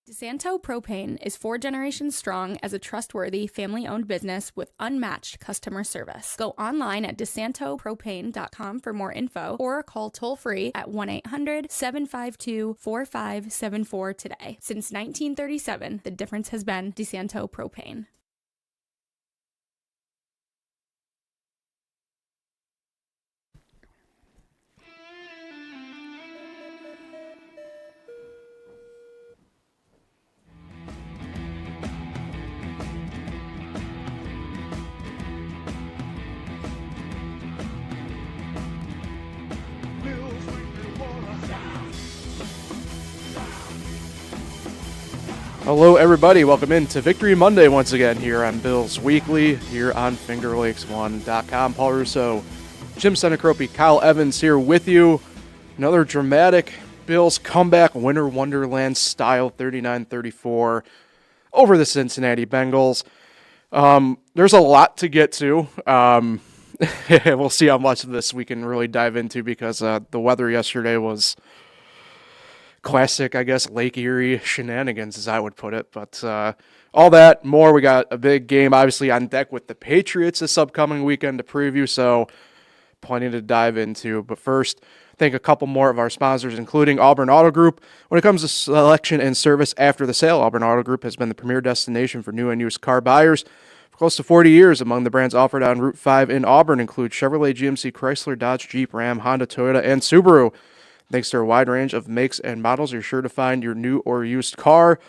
DeSanto Propane is 4 generations strong as a trustworthy, family-owned business with unmatched customer service. Go online at DeSantoPropane.com for more info or call toll-free at 1-800-752-4574 today. Since 1937, the difference has been DeSanto Propane. Hello, everybody. Welcome in to Victory Monday once again here on Bills Weekly, here on FingerLakes1.com. Paul Russo, Jim Senecropi, Kyle Evans here with you. Another dramatic Bills comeback, Winter Wonderland style, 39-34 over the Cincinnati Bengals. There's a lot to get to. We'll see how much of this we can really dive into because the weather yesterday was classic, I guess, Lake Erie shenanigans, as I would put it. But all that, more. We got a big game, obviously, on deck with the Patriots this upcoming weekend to preview, so plenty to dive into. But first, thank a couple more of our sponsors, including Auburn Auto Group. When it comes to selection and service after the sale, Auburn Auto Group has been the premier destination for new and used car buyers for close to 40 years. Among the brands offered on Route 5 in Auburn include Chevrolet, GMC, Chrysler, Dodge, Jeep, Ram, Honda, Toyota, and Subaru. Thanks to a wide range of makes and models, you're sure to find your new or used car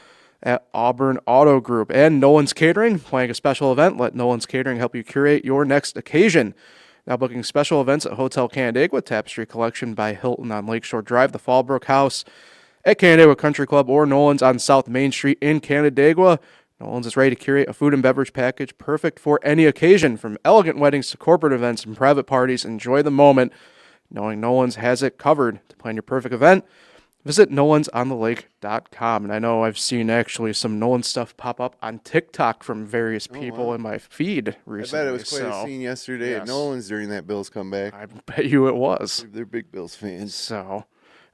at Auburn Auto Group. And Nolan's Catering, planning a special event. Let Nolan's Catering help you curate your next occasion. Now booking special events at Hotel Canandaigua, Tapestry Collection by Hilton on Lakeshore Drive, the Fallbrook House at Canandaigua Country Club, or Nolan's on South Main Street in Canandaigua. Nolan's is ready to curate a food and beverage package perfect for any occasion. From elegant weddings to corporate events and private parties, enjoy the moment knowing Nolan's has it covered. To plan your perfect event, visit nolansonthelake.com. And I know I've seen actually some Nolan stuff pop up on TikTok from various people in my feed recently. I bet it was quite a scene yesterday at Nolan's during that Bills comeback. I bet you it was. They're big Bills fans. So,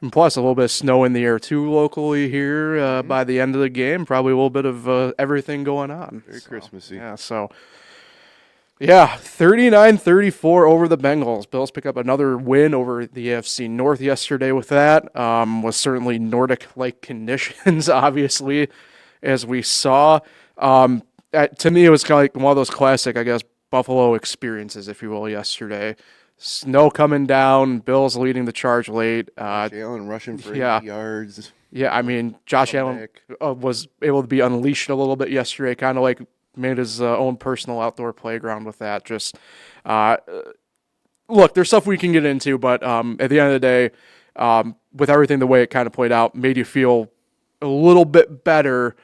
and plus a little bit of snow in the air too locally here by the end of the game. Probably a little bit of everything going on. Very Christmassy. Yeah, so... Yeah, 39-34 over the Bengals. Bills pick up another win over the AFC North yesterday with that. Was certainly Nordic-like conditions, obviously, as we saw. To me, it was kind of like one of those classic, I guess, Buffalo experiences, if you will, yesterday. Snow coming down, Bills leading the charge late. Josh Allen rushing for 80 yards. Yeah, I mean, Josh Allen was able to be unleashed a little bit yesterday, kind of like made his own personal outdoor playground with that. Just look, there's stuff we can get into, but at the end of the day, with everything the way it kind of played out, made you feel a little bit better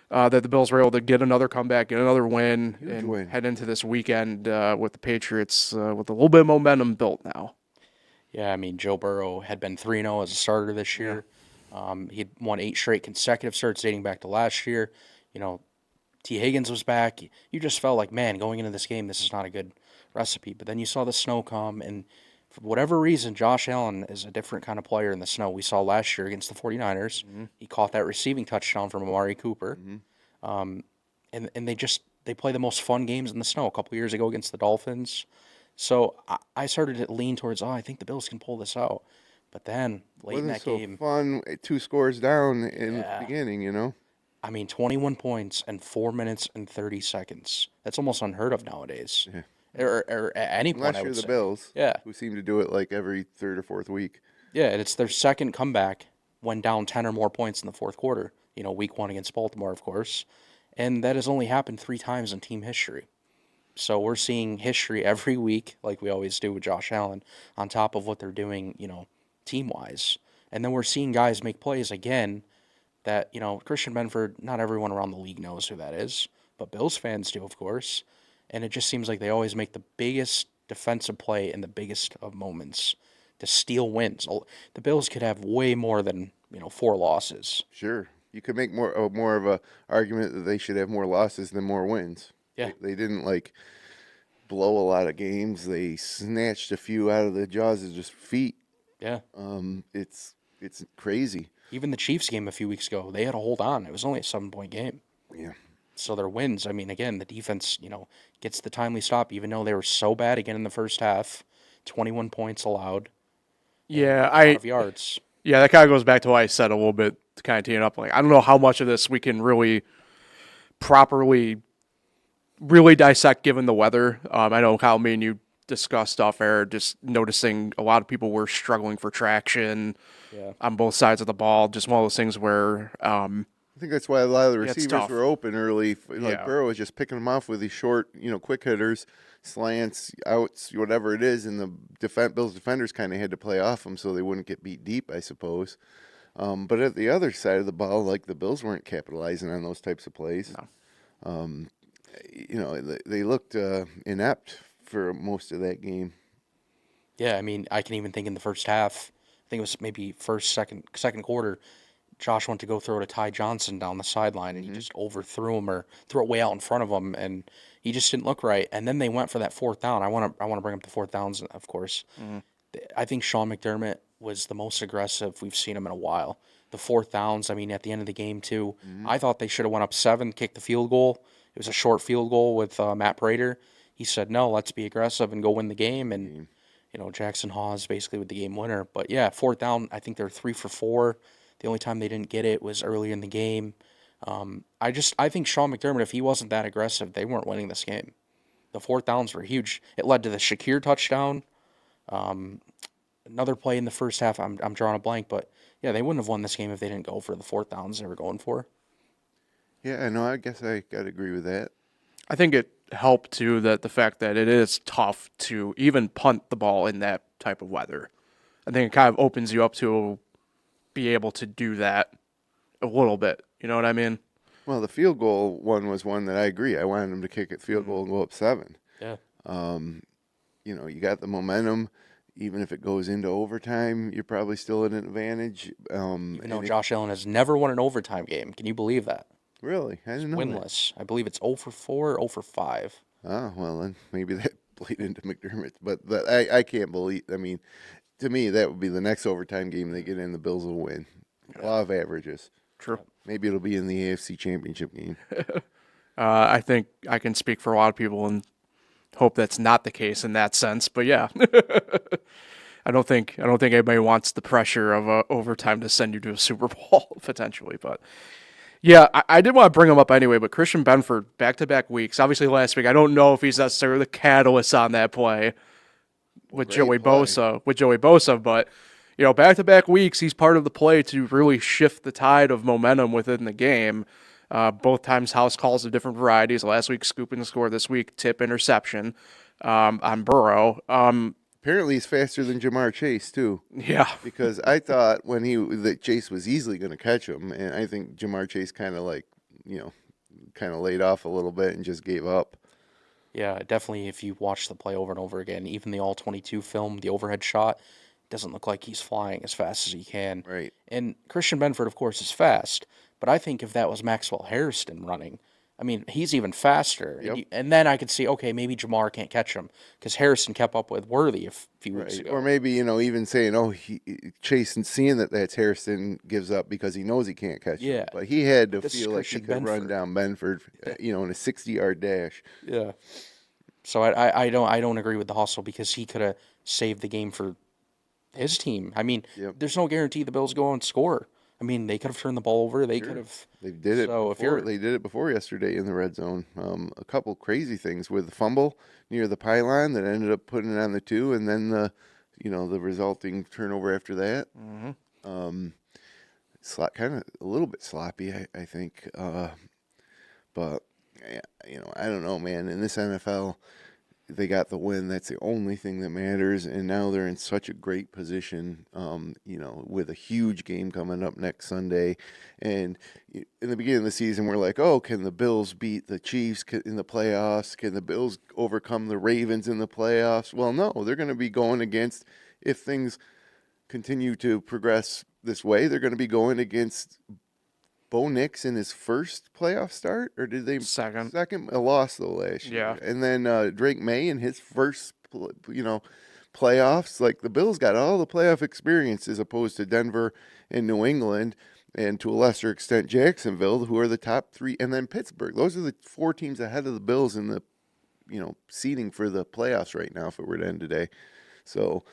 that the Bills were able to get another comeback, get another win, head into this weekend with the Patriots with a little bit of momentum built now. Yeah, I mean, Joe Burrow had been 3-0 as a starter this year. He'd won 8 straight consecutive starts dating back to last year. You know, T. Higgins was back. You just felt like, man, going into this game, this is not a good recipe. But then you saw the snow come, and for whatever reason, Josh Allen is a different kind of player in the snow. We saw last year against the 49ers. Mm-hmm. He caught that receiving touchdown from Amari Cooper. Mm-hmm. And they play the most fun games in the snow a couple years ago against the Dolphins. So I started to lean towards, I think the Bills can pull this out. But then, late in that game... It wasn't so fun, 2 scores down in the beginning, you know? I mean, 21 points in 4 minutes and 30 seconds. That's almost unheard of nowadays. Yeah. Or at any point, Unless you're the Bills, who seem to do it like every 3rd or 4th week. Yeah, and it's their second comeback when down 10 or more points in the 4th quarter. You know, week 1 against Baltimore, of course. And that has only happened 3 times in team history. So we're seeing history every week, like we always do with Josh Allen, on top of what they're doing, you know, team-wise. And then we're seeing guys make plays again that, you know, Christian Benford, not everyone around the league knows who that is, but Bills fans do, of course. And it just seems like they always make the biggest defensive play in the biggest of moments to steal wins. The Bills could have way more than, 4 losses. Sure. You could make more of a argument that they should have more losses than more wins. Yeah. They didn't, blow a lot of games. They snatched a few out of the jaws of just feet. Yeah. It's it's crazy. Even the Chiefs game a few weeks ago, they had to hold on. It was only a 7-point game. Yeah. So their wins, I mean, again, the defense, gets the timely stop, even though they were so bad again in the first half. 21 points allowed. Yeah, A lot of yards. Yeah, that kind of goes back to what I said a little bit to kind of tee it up. Like, I don't know how much of this we can really properly really dissect given the weather. I know how me and you discussed off air, just noticing a lot of people were struggling for traction on both sides of the ball. Just one of those things where I think that's why a lot of the it's receivers tough. were open early. Like Yeah. Burrow was just picking them off with these short, quick hitters, slants, outs, whatever it is, and the Bills defenders kind of had to play off them so they wouldn't get beat deep, I suppose. But at the other side of the ball, like the Bills weren't capitalizing on those types of plays. No. They looked inept for most of that game. Yeah, I mean, I can even think in the first half, I think it was maybe second quarter, Josh went to go throw to Ty Johnson down the sideline, and he just overthrew him or threw it way out in front of him, and he just didn't look right. And then they went for that fourth down. I want to bring up the fourth downs, of course. I think Sean McDermott was the most aggressive we've seen him in a while. The fourth downs, I mean, at the end of the game too, I thought they should have went up 7, kicked the field goal. It was a short field goal with Matt Prater. He said, no, let's be aggressive and go win the game. And, Jackson Hawes basically with the game winner. But yeah, fourth down, I think they're 3 for 4. The only time they didn't get it was earlier in the game. I think Sean McDermott, if he wasn't that aggressive, they weren't winning this game. The fourth downs were huge. It led to the Shakir touchdown. Another play in the first half, I'm drawing a blank, but yeah, they wouldn't have won this game if they didn't go for the fourth downs they were going for. Yeah, I know. I guess I got to agree with that. I think it helped too that the fact that it is tough to even punt the ball in that type of weather. I think it kind of opens you up to be able to do that a little bit. You know what I mean? Well, the field goal one was one that I agree. I wanted them to kick it field goal and go up 7. Yeah. You got the momentum. Even if it goes into overtime, you're probably still at an advantage. Even though Josh Allen has never won an overtime game. Can you believe that? Really? I didn't know Winless. I believe it's 0 for 4, 0 for 5. Oh, well, then maybe that played into McDermott. But I can't believe, I mean, to me, that would be the next overtime game they get in, the Bills will win. Law of averages. True. Maybe it'll be in the AFC Championship game. I think I can speak for a lot of people and hope that's not the case in that sense. But yeah, I don't think anybody wants the pressure of overtime to send you to a Super Bowl potentially. But yeah, I did want to bring him up anyway. But Christian Benford, back-to-back weeks. Obviously, last week I don't know if he's necessarily the catalyst on that play with Joey Bosa, but back-to-back weeks, he's part of the play to really shift the tide of momentum within the game. Both times house calls of different varieties. Last week, scoop and score. This week, tip interception on Burrow. Apparently, he's faster than Jamar Chase, too. Yeah. Because I thought that Chase was easily going to catch him, and I think Jamar Chase kind of laid off a little bit and just gave up. Yeah, definitely if you watch the play over and over again, even the All-22 film, the overhead shot, doesn't look like he's flying as fast as he can. Right. And Christian Benford, of course, is fast, but I think if that was Maxwell Harrison running, I mean, he's even faster. Yep. And then I could see, okay, maybe Jamar can't catch him because Harrison kept up with Worthy a few weeks ago. Or maybe, even saying, Chase and seeing that's Harrison gives up because he knows he can't catch him. But he had to feel like he could run down Benford, in a 60-yard dash. Yeah. So I don't agree with the hustle because he could have saved the game for his team. I mean, there's no guarantee the Bills go and score. I mean, they could have turned the ball over. They could have. They did it. They did it before yesterday in the red zone. A couple crazy things with the fumble near the pylon that ended up putting it on the 2, and then the resulting turnover after that. Mm-hmm. Kind of a little bit sloppy, I think. But I don't know, man. In this NFL, they got the win. That's the only thing that matters. And now they're in such a great position, with a huge game coming up next Sunday. And in the beginning of the season, we're like, oh, can the Bills beat the Chiefs in the playoffs? Can the Bills overcome the Ravens in the playoffs? Well, no, they're going to be going against, if things continue to progress this way, they're going to be going against Bo Nix in his first playoff start, or did they second? A loss though last year. And then Drake May in his first, playoffs. Like the Bills got all the playoff experience as opposed to Denver and New England, and to a lesser extent Jacksonville, who are the top three, and then Pittsburgh. Those are the 4 teams ahead of the Bills in the seeding for the playoffs right now if it were to end today. So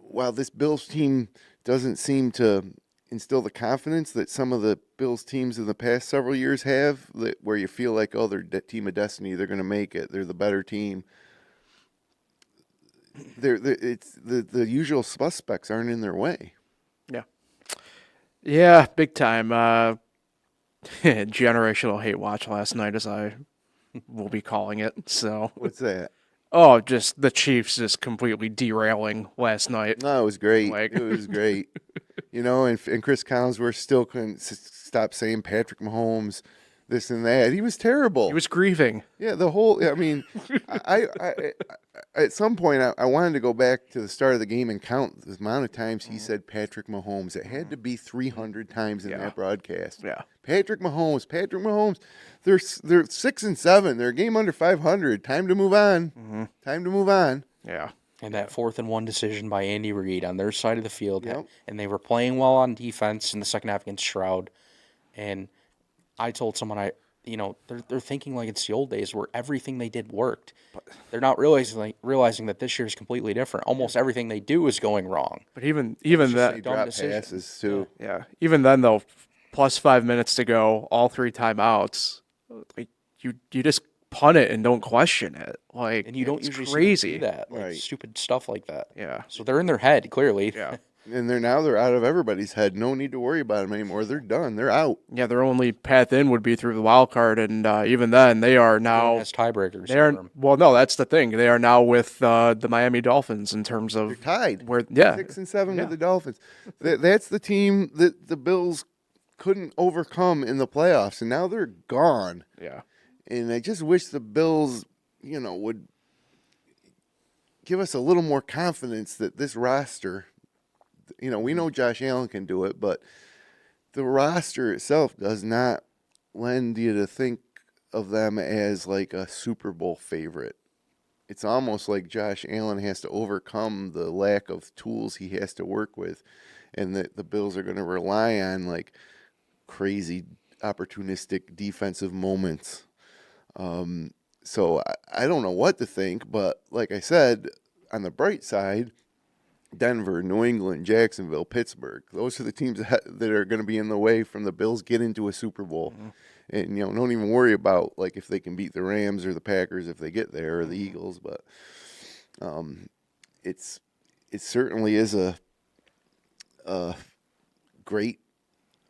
while this Bills team doesn't seem to instill the confidence that some of the Bills teams in the past several years have, where you feel like, oh, they're team of destiny, they're going to make it, they're the better team. It's the usual suspects aren't in their way. Yeah, big time. Generational hate watch last night, as I will be calling it. So What's that? Oh, just the Chiefs just completely derailing last night. No, it was great. Like- It was great. And Chris Collinsworth still couldn't stop saying Patrick Mahomes, this and that. He was terrible. He was grieving. Yeah, I mean, I at some point I wanted to go back to the start of the game and count the amount of times he said Patrick Mahomes. It had to be 300 times in that broadcast. Yeah. Patrick Mahomes. They're 6-7. They're a game under 500. Time to move on. Mm-hmm. Time to move on. Yeah. And that 4th and 1 decision by Andy Reid on their side of the field. Yep. And they were playing well on defense in the second half against Stroud. And I told someone, they're thinking like it's the old days where everything they did worked. They're not realizing that this year is completely different. Almost everything they do is going wrong. But even They that, drop decision. passes too. yeah. Even then though, plus 5 minutes to go, all 3 timeouts. Like you just punt it and don't question it. Like, And you don't it's usually crazy. see that, like Right. stupid stuff like that. Yeah. So they're in their head, clearly. Yeah. And they're out of everybody's head. No need to worry about them anymore. They're done. They're out. Yeah, their only path in would be through the wild card, and even then, they are No now. has tiebreakers. They are for 'em. well. No, that's the thing. They are now with the Miami Dolphins in terms They're of tied. where. Yeah, 6-7 Yeah. with the Dolphins. That's the team that the Bills couldn't overcome in the playoffs, and now they're gone. yeah, And I just wish the Bills, would give us a little more confidence that this roster, we know Josh Allen can do it, but the roster itself does not lend you to think of them as like a Super Bowl favorite. It's almost like Josh Allen has to overcome the lack of tools he has to work with, and that the Bills are going to rely on like crazy opportunistic defensive moments. So I don't know what to think, but like I said, on the bright side, Denver, New England, Jacksonville, Pittsburgh, those are the teams that are going to be in the way from the Bills get into a Super Bowl. Mm-hmm. And, don't even worry about like if they can beat the Rams or the Packers if they get there, or the Eagles, but it certainly is a great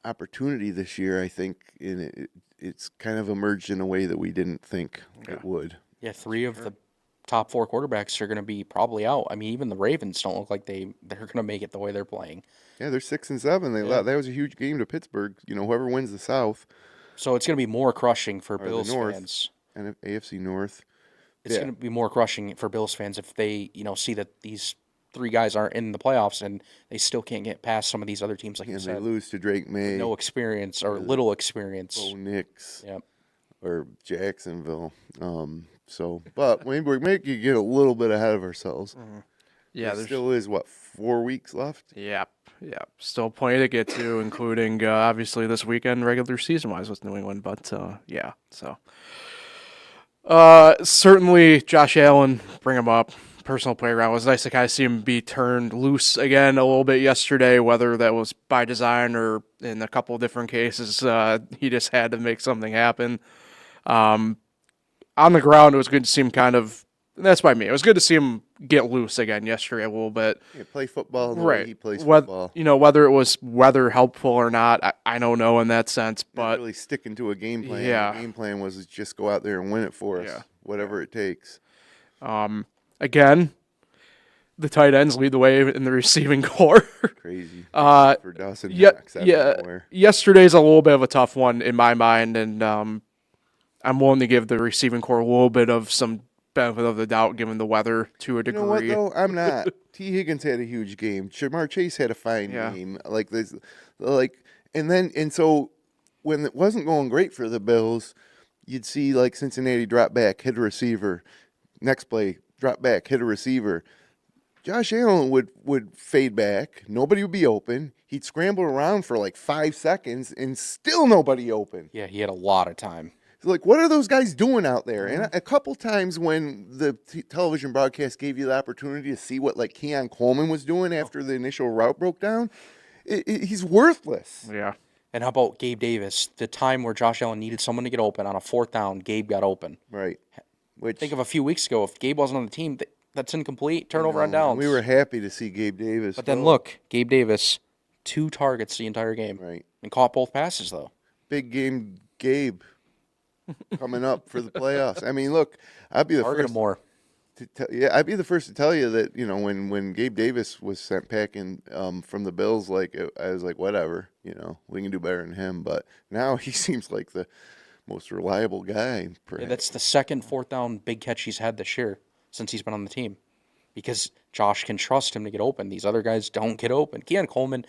opportunity this year, I think, and it's kind of emerged in a way that we didn't think it would. Yeah, 3 of the top 4 quarterbacks are going to be probably out. I mean, even the Ravens don't look like they're going to make it the way they're playing. Yeah, they're 6-7. That was a huge game to Pittsburgh. Whoever wins the South So it's going to be more crushing for the Bills North. fans. and AFC North. It's going to be more crushing for Bills fans if they, see that these 3 guys aren't in the playoffs and they still can't get past some of these other teams, like you And they said. lose to Drake May, No experience or little experience. Bo Nix, Yep. or Jacksonville. But we're making you get a little bit ahead of ourselves. yeah. There still is 4 weeks left. Yep. Still plenty to get to, including obviously this weekend, regular season wise with New England. But yeah, so certainly Josh Allen, bring him up. Personal playground. It was nice to kind of see him be turned loose again a little bit yesterday, whether that was by design or in a couple of different cases. He just had to make something happen. On the ground, it was good to see him that's by me. It was good to see him get loose again yesterday a little bit. Yeah, play football the way Right. he plays Whether, football. whether it was weather helpful or not, I don't know in that sense. Not But really sticking to a game plan. Yeah. The game plan was just go out there and win it for us, Yeah. whatever it takes. again, the tight ends lead the way in the receiving core. Crazy. For Dawson Yeah, Knox out of nowhere. Yesterday's a little bit of a tough one in my mind, and I'm willing to give the receiving core a little bit of some benefit of the doubt, given the weather to a You degree. know what though? I'm not. T. Higgins had a huge game. Shamar Chase had a fine Yeah. game. And so when it wasn't going great for the Bills, you'd see like Cincinnati drop back, hit a receiver. Next play, drop back, hit a receiver. Josh Allen would fade back. Nobody would be open. He'd scramble around for like 5 seconds and still nobody open. Yeah, he had a lot of time. Like, what are those guys doing out there? And a couple times when the television broadcast gave you the opportunity to see what like Keon Coleman was doing after the initial route broke down, he's worthless. Yeah. And how about Gabe Davis? The time where Josh Allen needed someone to get open on a 4th down, Gabe got open. Right. Which Think of a few weeks ago, if Gabe wasn't on the team, that's incomplete. Turnover on downs. we were happy to see Gabe Davis. But then look, Gabe Davis, 2 targets the entire game. Right. And caught both passes, though. Big game Gabe coming up for the playoffs. I mean, look, I'd be the Target first him more. I'd be the first to tell you that, you know, when Gabe Davis was sent packing from the Bills, like I was like, whatever, you know, we can do better than him. But now he seems like the most reliable guy. Yeah, that's the second 4th down big catch he's had this year since he's been on the team. Because Josh can trust him to get open. These other guys don't get open. Keon Coleman,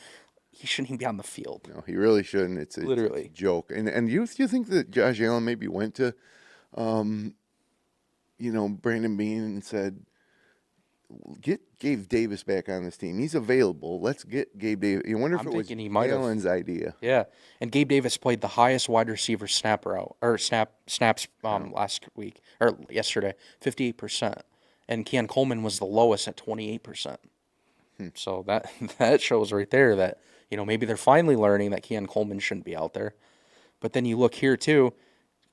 he shouldn't even be on the field. No, he really shouldn't. It's Literally. a joke. And you think that Josh Allen maybe went to, you know, Brandon Beane and said, get Gabe Davis back on this team. He's available. Let's get Gabe Davis. You wonder if it was Allen's idea. Yeah, and Gabe Davis played the highest wide receiver snaps last week or yesterday, 58%, and Keon Coleman was the lowest at 28%. So that shows right there that, you know, maybe they're finally learning that Keon Coleman shouldn't be out there. But then you look here too,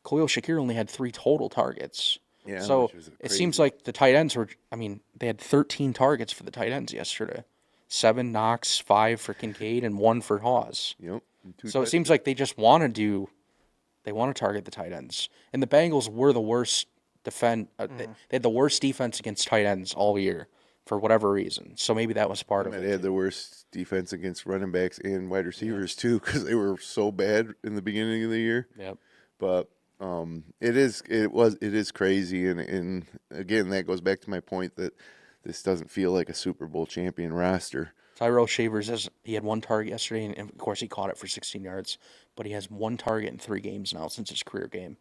Khalil Shakir only had 3 total targets. Yeah, so it seems like the tight ends were, I mean, they had 13 targets for the tight ends yesterday. 7 Knox, 5 for Kincaid, and 1 for Hawes. Yep. So it seems like they just want to target the tight ends. And the Bengals were the worst they had the worst defense against tight ends all year for whatever reason. So maybe that was part of it. They had the worst defense against running backs and wide receivers too, because they were so bad in the beginning of the year. Yep. But it is crazy, and again, that goes back to my point that this doesn't feel like a Super Bowl champion roster. Tyrell Shavers he had 1 target yesterday, and of course he caught it for 16 yards. But he has 1 target in 3 games now since his career game.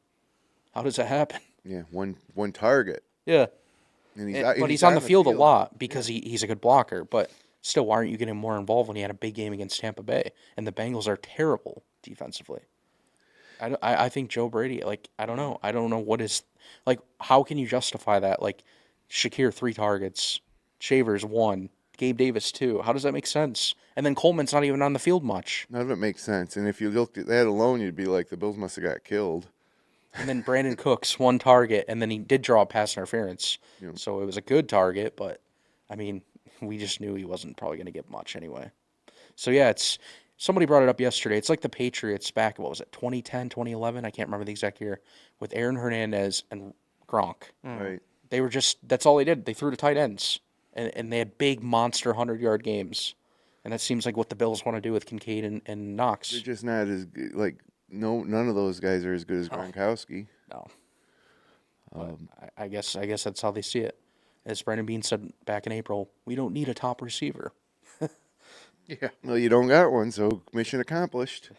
How does that happen? Yeah, one target. Yeah, And he's on the field a lot because he's a good blocker. But still, why aren't you getting more involved when he had a big game against Tampa Bay? And the Bengals are terrible defensively. I think Joe Brady, like, I don't know what is, like, how can you justify that? Like, Shakir 3 targets, Shavers 1, Gabe Davis 2. How does that make sense? And then Coleman's not even on the field much. None of it makes sense. And if you looked at that alone, you'd be like, the Bills must have got killed. And then Brandon Cooks 1 target, and then he did draw a pass interference. Yep. So it was a good target, but, I mean, we just knew he wasn't probably going to get much anyway. So, yeah, somebody brought it up yesterday. It's like the Patriots back, what was it, 2010, 2011? I can't remember the exact year. With Aaron Hernandez and Gronk. Right. They were that's all they did. They threw to tight ends. And they had big monster 100-yard games. And that seems like what the Bills want to do with Kincaid and Knox. They're just not as good. Like, none of those guys are as good as Gronkowski. No. I guess that's how they see it. As Brandon Beane said back in April, we don't need a top receiver. Yeah. Well, you don't got one, so mission accomplished.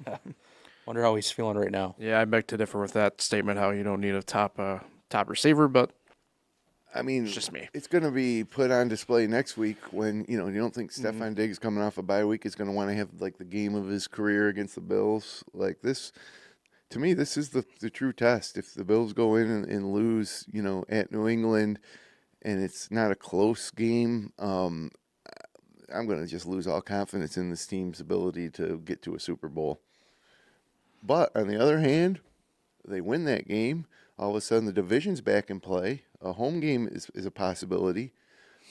Wonder how he's feeling right now. Yeah, I beg to differ with that statement, how you don't need a top receiver, but I mean, it's just me. It's going to be put on display next week when, you don't think Stephon Diggs coming off a bye week is going to want to have, like, the game of his career against the Bills. Like, this, to me, this is the true test. If the Bills go in and lose, at New England, and it's not a close game, I'm going to just lose all confidence in this team's ability to get to a Super Bowl. But on the other hand, they win that game. All of a sudden, the division's back in play. A home game is a possibility.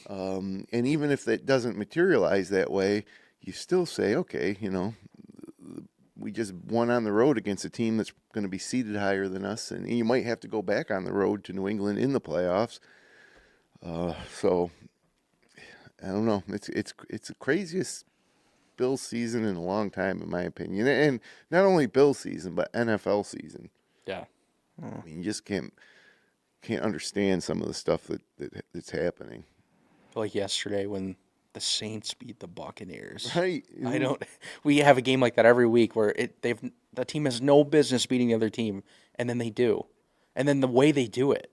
And even if that doesn't materialize that way, you still say, okay, we just won on the road against a team that's going to be seated higher than us. And you might have to go back on the road to New England in the playoffs. So I don't know. It's the craziest Bills season in a long time, in my opinion. And not only Bills season, but NFL season. Yeah. I mean, you just can't understand some of the stuff that's happening. Like yesterday when the Saints beat the Buccaneers. Right. We have a game like that every week where the team has no business beating the other team, and then they do. And then the way they do it.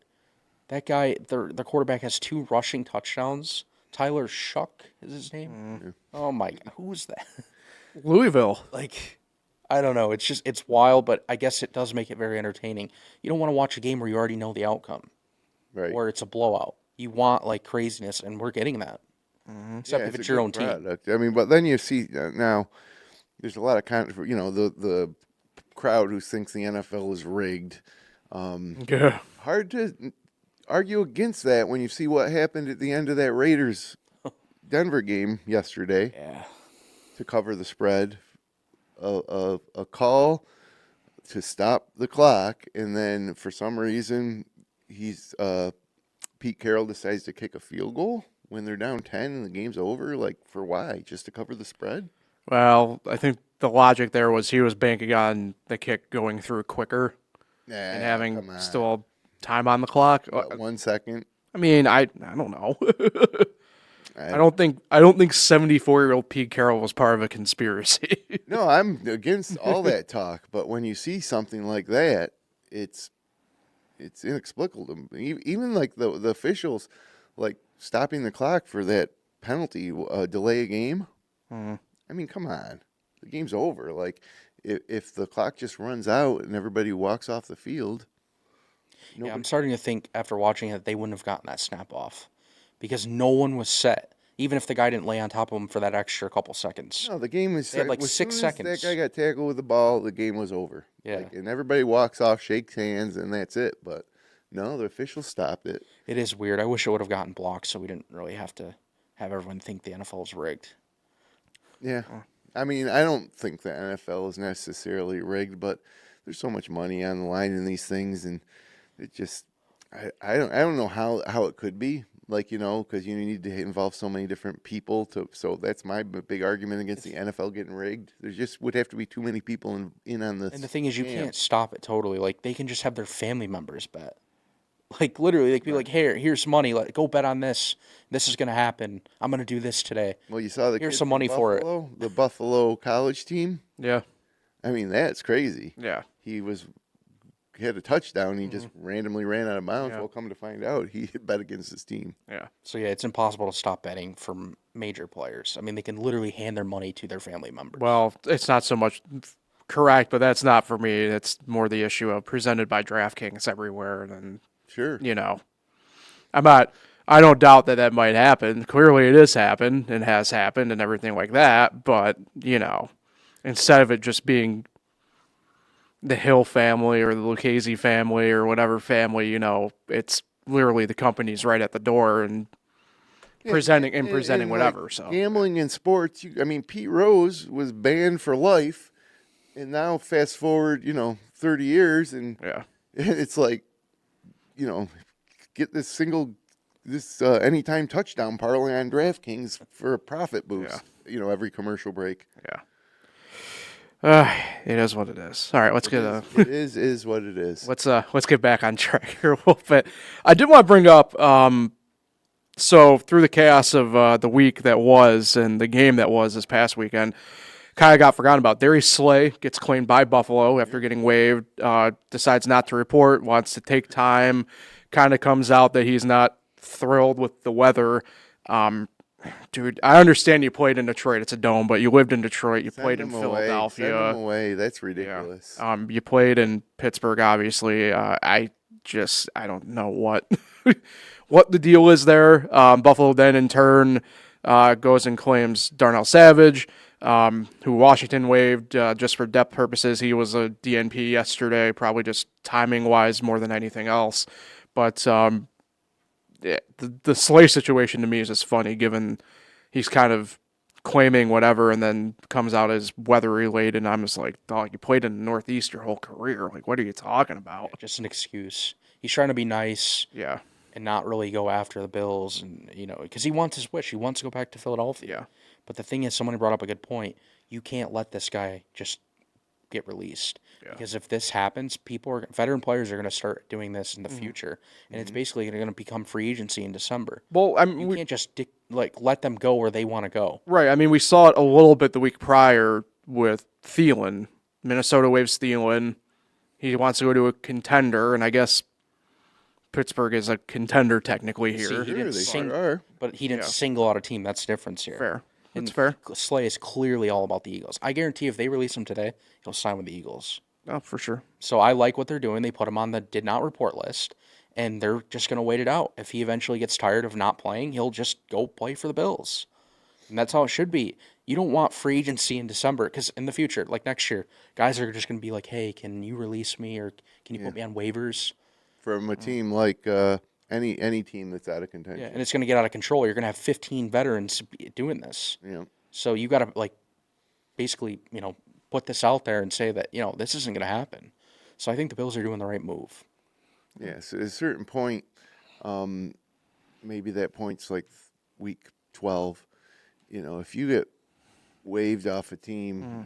That guy, the quarterback has 2 rushing touchdowns Tyler Shuck is his name. Oh my God, who's that? Louisville. Like, I don't know. It's wild, but I guess it does make it very entertaining. You don't want to watch a game where you already know the outcome, Right. or it's a blowout. You want like craziness, and we're getting that. Except if it's your a own good team. product. I mean, but then you see now there's a lot of the crowd who thinks the NFL is rigged. Yeah. Hard to argue against that when you see what happened at the end of that Raiders Denver game yesterday. Yeah. To cover the spread, a call to stop the clock, and then for some reason Pete Carroll decides to kick a field goal when they're down 10 and the game's over. Like, for why? Just to cover the spread? Well, I think the logic there was he was banking on the kick going through quicker and having still time on the clock. What, 1 second? I mean, I don't know. I don't think 74-year-old Pete Carroll was part of a conspiracy. No, I'm against all that talk, but when you see something like that, it's inexplicable to me. Even like the officials, like stopping the clock for that penalty, delay a game. I mean, come on, the game's over. Like, if the clock just runs out and everybody walks off the field. Yeah, I'm starting to think after watching it they wouldn't have gotten that snap off because no one was set. Even if the guy didn't lay on top of him for that extra couple seconds. No, the game was they had like 6 seconds. That guy got tackled with the ball, the game was over. Yeah. Like, and everybody walks off, shakes hands, and that's it. But no, the officials stopped it. It is weird. I wish it would have gotten blocked so we didn't really have to have everyone think the NFL is rigged. Yeah. I mean, I don't think the NFL is necessarily rigged, but there's so much money on the line in these things, and it just I don't know how it could be. Like, because you need to involve so many different people. So that's my big argument against the NFL getting rigged. There just would have to be too many people in on this. And the thing is, you can't stop it totally. Like, they can just have their family members bet. Like, literally, like, be like, hey, here's some money. Go bet on this. This is going to happen. I'm going to do this today. Well, you saw here's some money for it. The Buffalo college team. Yeah. I mean, that's crazy. Yeah. He had a touchdown. He just randomly ran out of bounds. Well, come to find out, he bet against his team. Yeah. So, yeah, it's impossible to stop betting from major players. I mean, they can literally hand their money to their family members. Well, it's not so much correct, but that's not for me. It's more the issue of presented by DraftKings everywhere. And, sure. I don't doubt that might happen. Clearly it has happened and has happened and everything like that. But, instead of it just being the Hill family or the Lucchese family or whatever family, it's literally the company's right at the door and presenting whatever. Like, so gambling in sports, Pete Rose was banned for life, and now fast forward, 30 years, and it's like, get this anytime touchdown parlay on DraftKings for a profit boost. Every commercial break. Yeah. It is what it is. All right, let's get it is what it is. Let's get back on track here a little bit. I did want to bring up so through the chaos of the week that was and the game that was this past weekend, kind of got forgotten about. Darius Slay gets claimed by Buffalo after getting waived, decides not to report, wants to take time, kind of comes out that he's not thrilled with the weather. Dude, I understand you played in Detroit. It's a dome, but you lived in Detroit. You played in Philadelphia. Send him away. That's ridiculous. Yeah. You played in Pittsburgh, obviously. I don't know what what the deal is there. Buffalo then, in turn, goes and claims Darnell Savage, who Washington waived just for depth purposes. He was a DNP yesterday, probably just timing-wise more than anything else. But the Slay situation to me is just funny, given he's kind of claiming whatever and then comes out as weather-related, and I'm just like, dog, you played in the Northeast your whole career. Like, what are you talking about? Just an excuse. He's trying to be nice. Yeah. And not really go after the Bills, and because he wants his wish. He wants to go back to Philadelphia. Yeah. But the thing is, someone brought up a good point. You can't let this guy just get released. Yeah. Because if this happens, veteran players are going to start doing this in the future, and it's basically going to become free agency in December. Well, you can't just let them go where they want to go. Right. I mean, we saw it a little bit the week prior with Thielen. Minnesota waves Thielen. He wants to go to a contender, and I guess Pittsburgh is a contender technically here. See, he didn't they are. but he didn't Yeah. single out a team. That's the difference here. Fair. That's And fair. Slay is clearly all about the Eagles. I guarantee if they release him today, he'll sign with the Eagles. Oh, for sure. So I like what they're doing. They put him on the did not report list, and they're just going to wait it out. If he eventually gets tired of not playing, he'll just go play for the Bills. And that's how it should be. You don't want free agency in December because in the future, like next year, guys are just going to be like, hey, can you release me or can you put me on waivers? From a team like any team that's out of contention. Yeah, and it's going to get out of control. You're going to have 15 veterans doing this. Yeah. So you got to like basically, put this out there and say that, this isn't going to happen. So I think the Bills are doing the right move. Yeah, so at a certain point, maybe that point's like week 12. If you get waived off a team,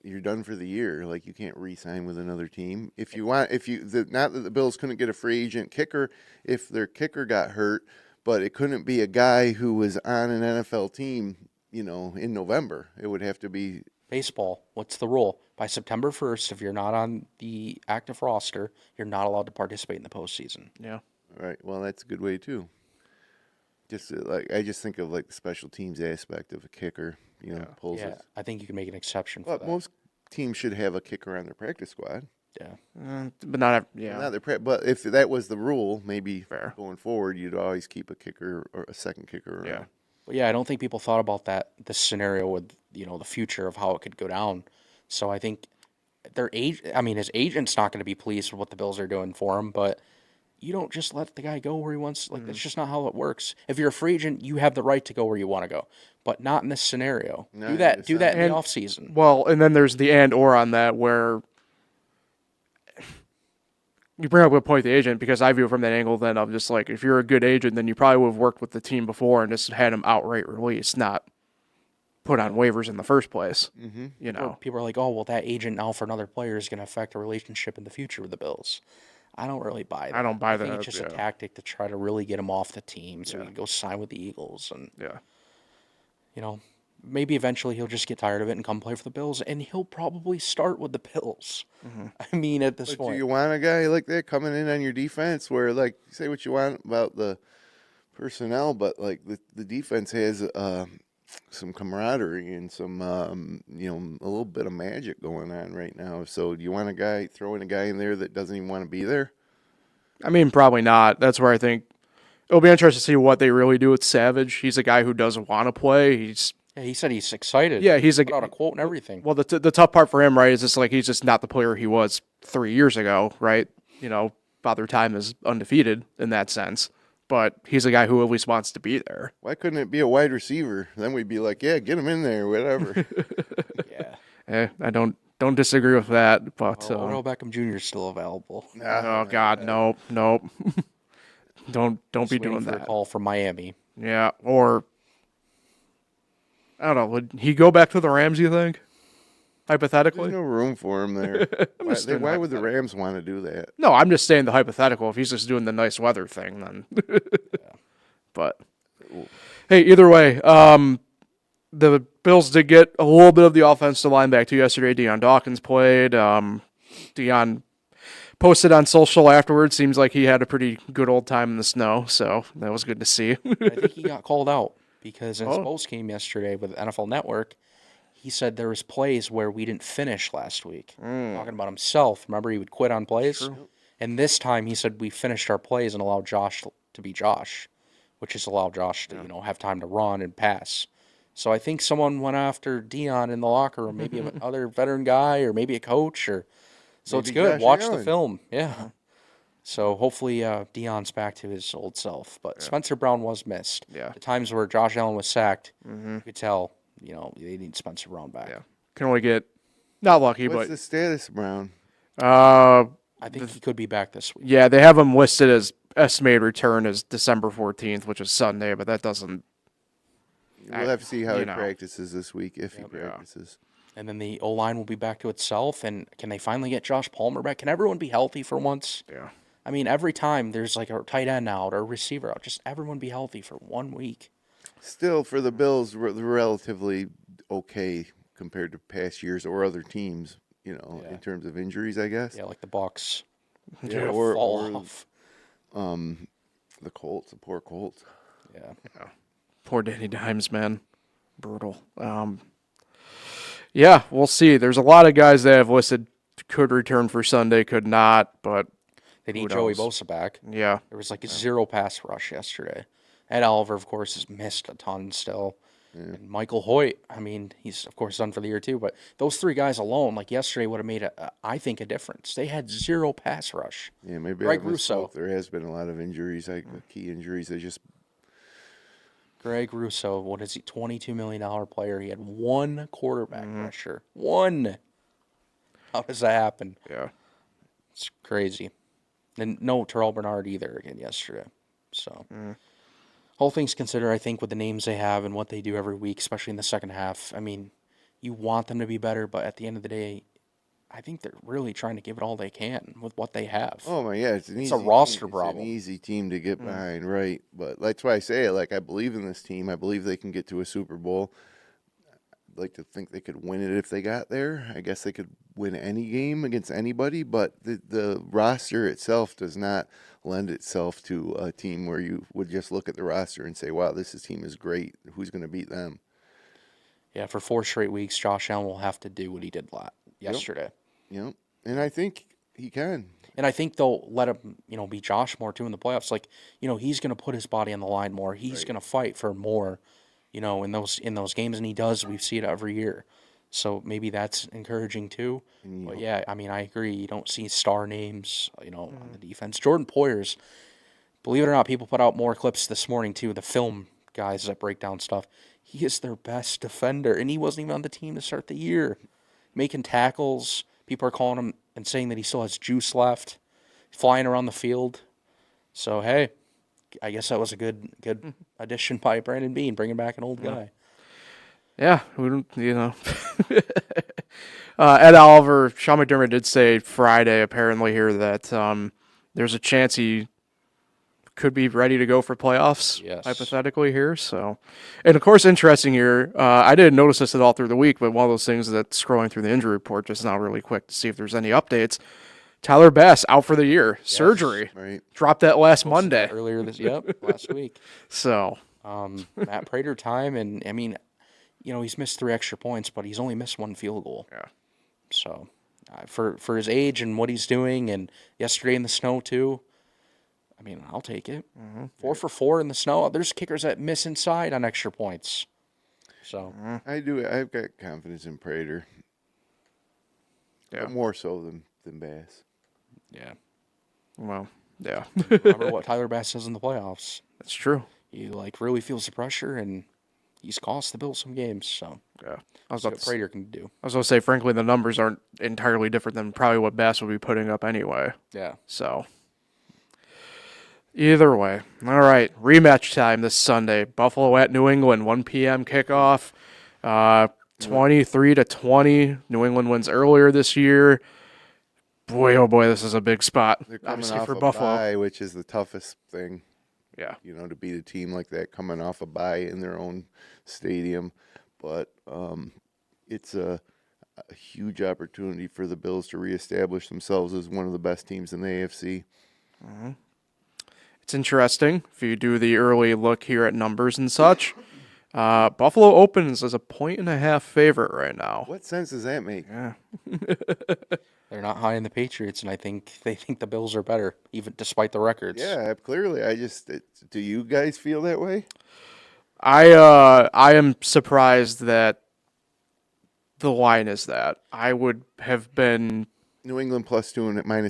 you're done for the year. Like, you can't re-sign with another team. Not that the Bills couldn't get a free agent kicker if their kicker got hurt, but it couldn't be a guy who was on an NFL team, in November. It would have to be Baseball, what's the rule? By September 1st, if you're not on the active roster, you're not allowed to participate in the postseason. Yeah. right. Well, that's a good way too. I just think of like the special teams aspect of a kicker, pulls Yeah, it. I think you can make an exception for But that. most teams should have a kicker on their practice squad. Yeah. But not. Yeah. Not their but if that was the rule, maybe Fair. going forward, you'd always keep a kicker or a second kicker around. Yeah. But yeah, I don't think people thought about this scenario with, the future of how it could go down. So I think his agent's not going to be pleased with what the Bills are doing for him, but you don't just let the guy go where he wants. Like, that's just not how it works. If you're a free agent, you have the right to go where you want to go, but not in this scenario. Do that in the offseason. Well, and then there's the and or on that where you bring up a point, the agent, because I view it from that angle. Then I'm just like, if you're a good agent, then you probably would have worked with the team before and just had him outright released, not put on waivers in the first place. Mm-hmm. People are like, oh, well, that agent now for another player is going to affect a relationship in the future with the Bills. I don't really buy that. I don't buy I think that, it's just a yeah. tactic to try to really get him off the team so he can go sign with the Eagles. And, maybe eventually he'll just get tired of it and come play for the Bills, and he'll probably start with the Bills. Mm-hmm. I mean, at this But point. do you want a guy like that coming in on your defense where, like, say what you want about the personnel, but, like, the defense has some camaraderie and some, a little bit of magic going on right now. So do you want throwing a guy in there that doesn't even want to be there? I mean, probably not. That's where I think it'll be interesting to see what they really do with Savage. He's a guy who doesn't want to play. He said he's excited. Yeah, he's put out a quote and everything. Well, the tough part for him, right, is just like he's just not the player he was 3 years ago, right? Father Time is undefeated in that sense, but he's a guy who at least wants to be there. Why couldn't it be a wide receiver? Then we'd be like, yeah, get him in there, whatever. Yeah. I don't disagree with that, but Odell Beckham Jr. is still available. oh God, nope. don't be Waiting doing for that. a call from Miami. Yeah, or I don't know. Would he go back to the Rams? You think? Hypothetically, There's no room for him there. Why would the Rams want to do that? no. I'm just saying the hypothetical. If he's just doing the nice weather thing, then. But hey, either way, the Bills did get a little bit of the offensive line back to yesterday. Deion Dawkins played. Deion posted on social afterwards. Seems like he had a pretty good old time in the snow, so that was good to see. I think he got called out because in his post game yesterday with NFL Network, he said there was plays where we didn't finish last week. Talking about himself. Remember, he would quit on plays? True. And this time he said we finished our plays and allowed Josh to be Josh, which is allow Josh to, have time to run and pass. So I think someone went after Deion in the locker room, maybe another veteran guy or maybe a coach. So it's good. Josh Watch Allen. the film. Yeah. So hopefully Deion's back to his old self. But Spencer Brown was missed. Yeah. The times where Josh Allen was sacked, you could tell, they need Spencer Brown back. Yeah, can only get not lucky, What's but the status, Brown? I think he could be back this week. Yeah, they have him listed as estimated return as December 14th, which is Sunday, but that doesn't. We'll have to see how he know. practices this week, if he practices. And then the O-line will be back to itself. And can they finally get Josh Palmer back? Can everyone be healthy for once? Yeah. I mean, every time there's like a tight end out or a receiver out, just everyone be healthy for 1 week. Still, for the Bills, they're relatively okay compared to past years or other teams, in terms of injuries, I guess. Yeah, like the Bucs. Yeah, Fall or off. The Colts, the poor Colts. Yeah. Poor Danny Dimes, man. Brutal. Yeah, we'll see. There's a lot of guys that have listed could return for Sunday, could not, but They who need Joey knows? Bosa back. Yeah. There was like a zero pass rush yesterday. Ed Oliver, of course, has missed a ton still. And Michael Hoyt, I mean, he's, of course, done for the year too. But those three guys alone, like yesterday, would have made, I think, a difference. They had zero pass rush. Yeah, maybe Greg I Russo. misspoke. There has been a lot of injuries, like key injuries. They just Greg Russo, what is he, $22 million player. He had one quarterback pressure. One. How does that happen? Yeah. It's crazy. And no Terrell Bernard either again yesterday. So, all things considered, I think with the names they have and what they do every week, especially in the second half, I mean, you want them to be better, but at the end of the day, I think they're really trying to give it all they can with what they have. Oh my yeah, it's a roster team. problem. It's an easy team to get behind, right? But that's why I say it. Like I believe in this team. I believe they can get to a Super Bowl. I'd like to think they could win it if they got there. I guess they could win any game against anybody, but the roster itself does not lend itself to a team where you would just look at the roster and say, "Wow, team is great. Who's going to beat them?" Yeah, for 4 straight weeks, Josh Allen will have to do what he did yesterday. Yep. And I think he can. And I think they'll let him, be Josh more too in the playoffs. Like, he's going to put his body on the line more. He's going to fight for more, in those games, and he does. We see it every year. So maybe that's encouraging too. But yeah, I mean, I agree. You don't see star names, on the defense. Jordan Poyers, believe it or not, people put out more clips this morning too. The film guys that break down stuff. He is their best defender, and he wasn't even on the team to start the year, making tackles. People are calling him and saying that he still has juice left, flying around the field. So, hey, I guess that was a good addition by Brandon Beane, bringing back an old guy. Yeah, Ed Oliver, Sean McDermott did say Friday, apparently here, that there's a chance he could be ready to go for playoffs, hypothetically here. So, and of course, interesting here. I didn't notice this at all through the week, but one of those things that scrolling through the injury report just now really quick to see if there's any updates. Tyler Bass out for the year, surgery. Right. Dropped that last Monday. Last week. So, Matt Prater time, and I mean, he's missed 3 extra points, but he's only missed 1 field goal. Yeah. So, for his age and what he's doing, and yesterday in the snow too. I mean, I'll take it. 4 for 4 in the snow. There's kickers that miss inside on extra points. So I do. I've got confidence in Prater. Yeah. But more so than Bass. yeah. well, yeah, Remember what Tyler Bass does in the playoffs? that's true. He really feels the pressure, and he's cost the Bills some games. So Yeah. I was see about what to Prater can do. I was going to say, frankly, the numbers aren't entirely different than probably what Bass would be putting up anyway. Yeah. So, either way. All right, rematch time this Sunday. Buffalo at New England, 1 p.m. kickoff. 23-20. New England wins earlier this year. Boy, oh boy, this is a big spot. They're coming Obviously off for a Buffalo. bye, which is the toughest thing. Yeah. To beat a team like that coming off a bye in their own stadium. But it's a huge opportunity for the Bills to reestablish themselves as one of the best teams in the AFC. It's interesting if you do the early look here at numbers and such. Buffalo opens as a 1.5 favorite right now. What sense does that make? Yeah. They're not high in the Patriots, and I think they think the Bills are better, even despite the records. Yeah, clearly. Do you guys feel that way? I am surprised that the line is that. I would have been New England minus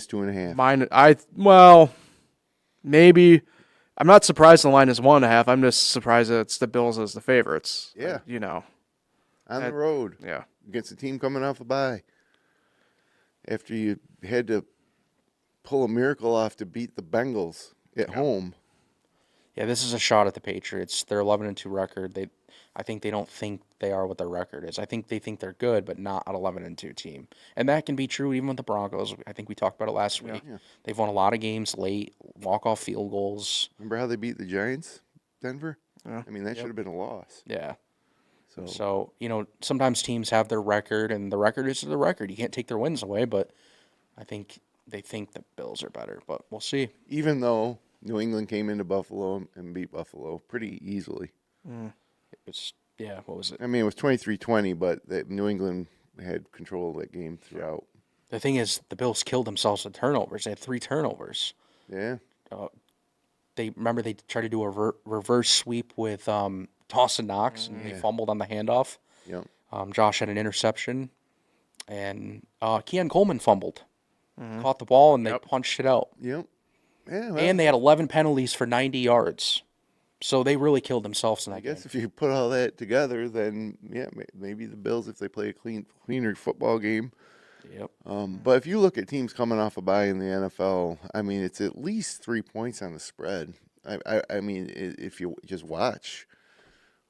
2.5. Maybe. I'm not surprised the line is 1.5. I'm just surprised that it's the Bills as the favorites. Yeah. On the road. Yeah. Against a team coming off a bye. After you had to pull a miracle off to beat the Bengals at home. Yeah, this is a shot at the Patriots. Their 11-2 record. I think they don't think they are what their record is. I think they think they're good, but not an 11-2 team. And that can be true even with the Broncos. I think we talked about it last week. Yeah. They've won a lot of games late, walk-off field goals. Remember how they beat the Giants, Denver? Yeah. I mean, that should have been a loss. Yeah. So, sometimes teams have their record, and the record is the record. You can't take their wins away, but I think they think the Bills are better, but we'll see. Even though New England came into Buffalo and beat Buffalo pretty easily. It was, what was it? I mean, it was 23-20, but New England had control of that game throughout. The thing is, the Bills killed themselves with turnovers. They had 3 turnovers. Yeah. They tried to do a reverse sweep with Dawson Knox, and they fumbled on the handoff. Yep. Josh had an interception, and Keon Coleman fumbled. Caught the ball, and they punched it out. Yep. Yeah, well, And they had 11 penalties for 90 yards. So they really killed themselves in that game. I guess if you put all that together, then, maybe the Bills, if they play a cleaner football game. Yep. But if you look at teams coming off a bye in the NFL, I mean, it's at least 3 points on the spread. I mean, if you just watch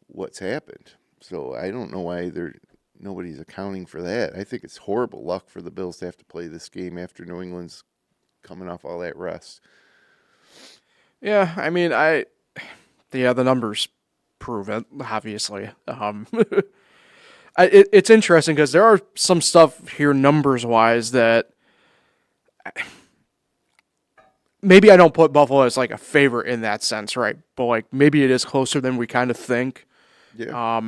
what's happened. So I don't know why nobody's accounting for that. I think it's horrible luck for the Bills to have to play this game after New England's coming off all that rest. Yeah, I mean, the numbers prove it, obviously. It's interesting because there are some stuff here numbers-wise that maybe I don't put Buffalo as like a favorite in that sense, right? But like maybe it is closer than we kind of think. Yeah.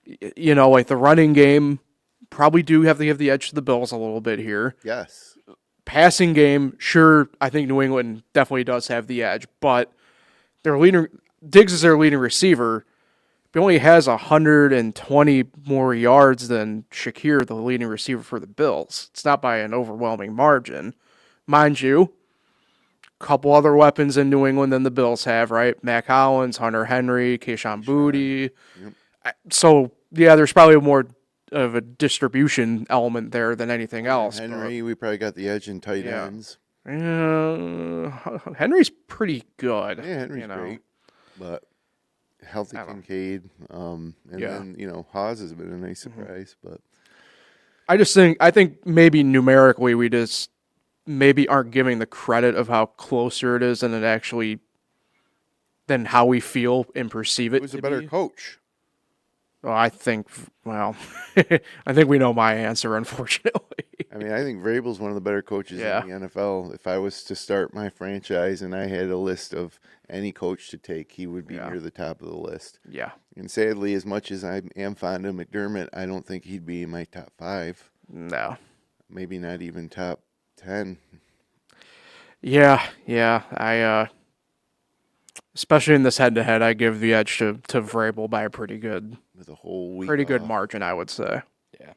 Like the running game probably do have to give the edge to the Bills a little bit here. Yes. Passing game, sure, I think New England definitely does have the edge, but Diggs is their leading receiver. He only has 120 more yards than Shakir, the leading receiver for the Bills. It's not by an overwhelming margin. Mind you, a couple other weapons in New England than the Bills have, right? Mac Hollins, Hunter Henry, Kayshon Boutte. Yep. So, there's probably more of a distribution element there than anything else. Henry, we probably got the edge in tight ends. Henry's pretty good. Yeah, Henry's great. But healthy Kincaid, then Haas has been a nice surprise. But I think maybe numerically we just maybe aren't giving the credit of how closer it is than how we feel and perceive it. Who's a better coach? Well, I think we know my answer, unfortunately. I mean, I think Vrabel's one of the better coaches in the NFL. If I was to start my franchise and I had a list of any coach to take, he would be near the top of the list. Yeah. And sadly, as much as I am fond of McDermott, I don't think he'd be in my top 5. No. Maybe not even top 10. Yeah. I especially in this head-to-head, I give the edge to Vrabel by a pretty good with a whole week good off. margin, I would say. Yeah.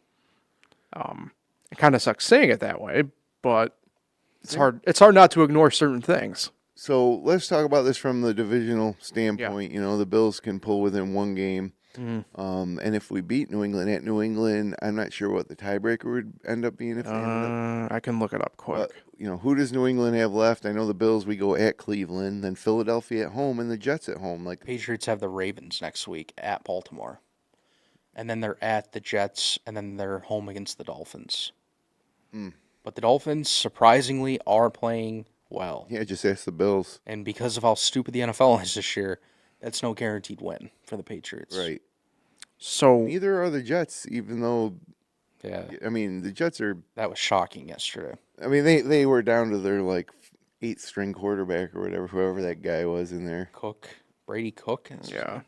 It kind of sucks saying it that way, but it's hard not to ignore certain things. So let's talk about this from the divisional standpoint. Yeah. The Bills can pull within one game. Mm-hmm. And if we beat New England at New England, I'm not sure what the tiebreaker would end up being. If I can look it up quick. But, who does New England have left? I know the Bills, we go at Cleveland, then Philadelphia at home, and the Jets at home. Patriots have the Ravens next week at Baltimore. And then they're at the Jets, and then they're home against the Dolphins. But the Dolphins, surprisingly, are playing well. Yeah, just ask the Bills. And because of how stupid the NFL is this year, that's no guaranteed win for the Patriots. Right. So neither are the Jets, even though, I mean, the Jets are... That was shocking yesterday. I mean, they were down to their, 8th-string quarterback or whatever, whoever that guy was in there. Brady Cook? Yeah,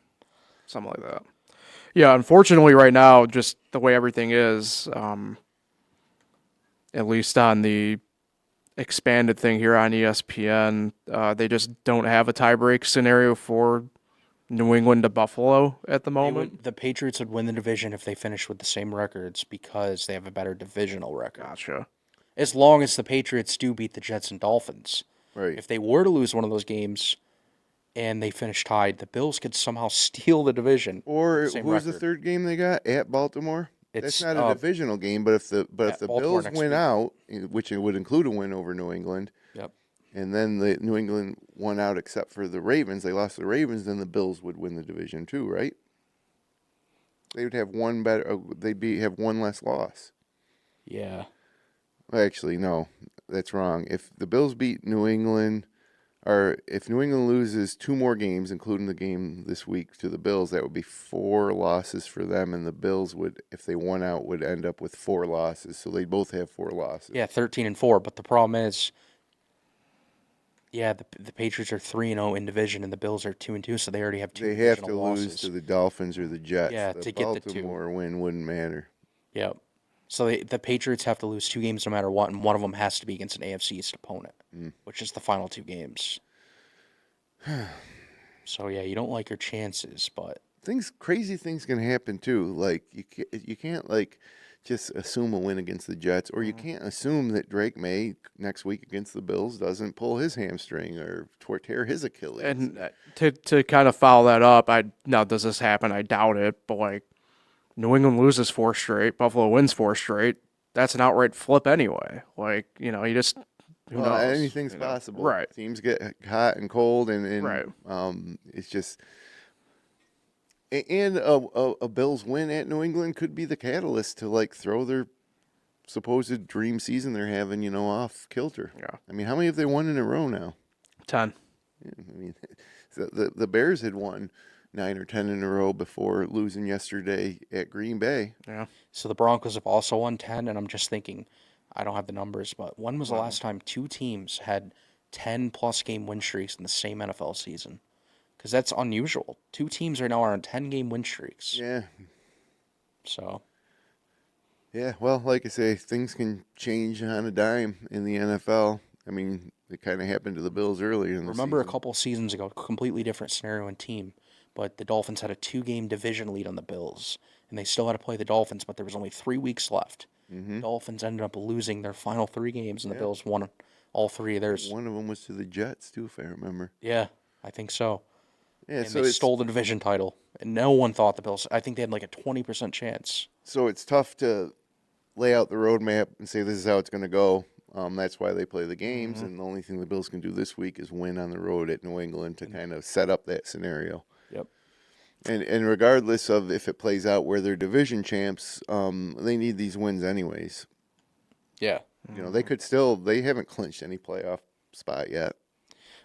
something like that. Yeah, unfortunately right now, just the way everything is, at least on the expanded thing here on ESPN, they just don't have a tiebreak scenario for New England to Buffalo at the moment. The Patriots would win the division if they finish with the same records because they have a better divisional record. Gotcha. As long as the Patriots do beat the Jets and Dolphins. Right. If they were to lose one of those games and they finish tied, the Bills could somehow steal the division. Or who's the third game they got? At Baltimore? That's not a divisional game, but if the Bills win out, which it would include a win over New England, and then the New England won out except for the Ravens, they lost to the Ravens, then the Bills would win the division too, right? They would have one better. Have one less loss. Yeah. Actually, no, that's wrong. If the Bills beat New England, or if New England loses 2 more games, including the game this week to the Bills, that would be 4 losses for them, and the Bills would, if they won out, would end up with 4 losses. So they both have 4 losses. Yeah, 13-4. But the problem is, Yeah, the Patriots are 3-0 in division, and the Bills are 2-2, so they already have two They have to divisional lose losses. to the Dolphins or the Jets. Yeah, The to get the 2. Baltimore win wouldn't matter. Yep. So the Patriots have to lose 2 games no matter what, and one of them has to be against an AFC East opponent, which is the final 2 games. So yeah, you don't like your chances, but Crazy things can happen too. Like you can't like just assume a win against the Jets, or you can't assume that Drake May next week against the Bills doesn't pull his hamstring or tear his Achilles. And to kind of follow that up, now does this happen? I doubt it, but like New England loses 4 straight, Buffalo wins 4 straight. That's an outright flip anyway. Like, you just who knows? Anything's possible. Right. Teams get hot and cold, and Right. It's just. And a Bills win at New England could be the catalyst to like throw their supposed dream season they're having, off kilter. Yeah. I mean, how many have they won in a row now? 10. Yeah, I mean, the Bears had won 9 or 10 in a row before losing yesterday at Green Bay. Yeah. so the Broncos have also won 10, and I'm just thinking, I don't have the numbers, but when was the last time 2 teams had 10-plus game win streaks in the same NFL season? Because that's unusual. 2 teams right now are on 10-game win streaks. Yeah. So Yeah, well, like I say, things can change on a dime in the NFL. I mean, it kind of happened to the Bills earlier in the remember a season. couple seasons ago, completely different scenario and team, but the Dolphins had a 2-game division lead on the Bills, and they still had to play the Dolphins, but there was only 3 weeks left. Mm-hmm. Dolphins ended up losing their final 3 games, and the Bills won all 3 of theirs. One of them was to the Jets, too, if I remember. Yeah, I think so. Yeah, And so they it's, stole the division title, and no one thought the Bills. I think they had like a 20% chance. so it's tough to lay out the roadmap and say this is how it's going to go. That's why they play the games, and the only thing the Bills can do this week is win on the road at New England to kind of set up that scenario. Yep. And regardless of if it plays out where they're division champs, they need these wins anyways. Yeah. They haven't clinched any playoff spot yet.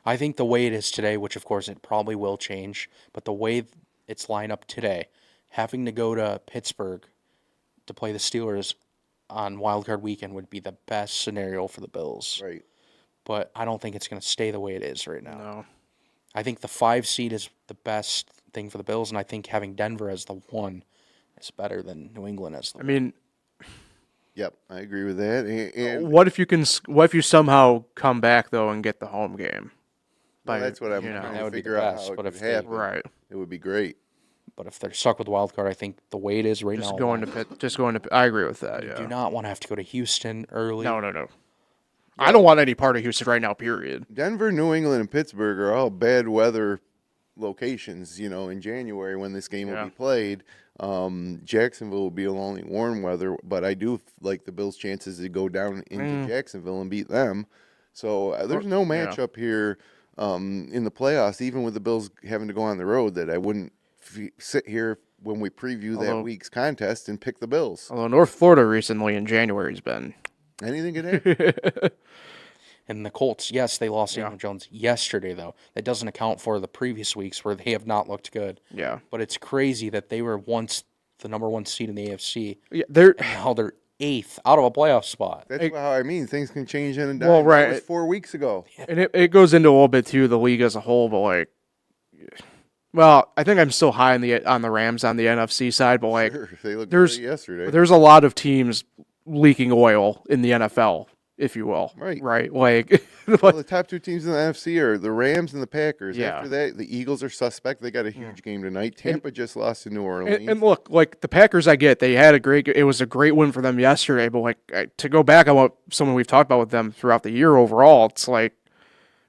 I think the way it is today, which of course it probably will change, but the way it's lined up today, having to go to Pittsburgh to play the Steelers on Wild Card weekend would be the best scenario for the Bills. Right. But I don't think it's going to stay the way it is right now. No. I think the 5 seed is the best thing for the Bills, and I think having Denver as the 1 is better than New England as the 1. I mean, Yep, I agree with that. And what if you somehow come back though and get the home game? well, that's what I'm you know, trying that to would be figure the out best, how it but could if they- happen. Right. It would be great. But if they're stuck with the wild card, I think the way it is right now, Just going to. I agree with that. you Yeah. do not want to have to go to Houston early. No. I don't want any part of Houston right now. Period. Denver, New England, and Pittsburgh are all bad weather locations, in January when this game will Yeah. be played. Jacksonville will be only warm weather, but I do like the Bills' chances to go down into Jacksonville and beat them. So there's no matchup here in the playoffs, even with the Bills having to go on the road, that I wouldn't sit here when we preview that week's contest and pick the Bills. Although North Florida recently in January has been. Anything could happen. And the Colts, yes, they lost Daniel Jones yesterday, though. That doesn't account for the previous weeks where they have not looked good. Yeah. But it's crazy that they were once the number 1 seed in the AFC, Yeah. They're. and now they're 8th out of a playoff spot. That's how I mean. Things can change in a dime. Well, right. That was 4 weeks ago. And it goes into a little bit too the league as a whole, but like, well, I think I'm still high on the Rams on the NFC side, but like, Sure, they looked there's- great yesterday. there's a lot of teams leaking oil in the NFL, if you will. Right. Like, Well, the top 2 teams in the NFC are the Rams and the Packers. Yeah. After that, the Eagles are suspect. They got a huge game tonight. Tampa just lost to New Orleans. and look, like the Packers, I get it was a great win for them yesterday, but like to go back on what someone we've talked about with them throughout the year overall, it's like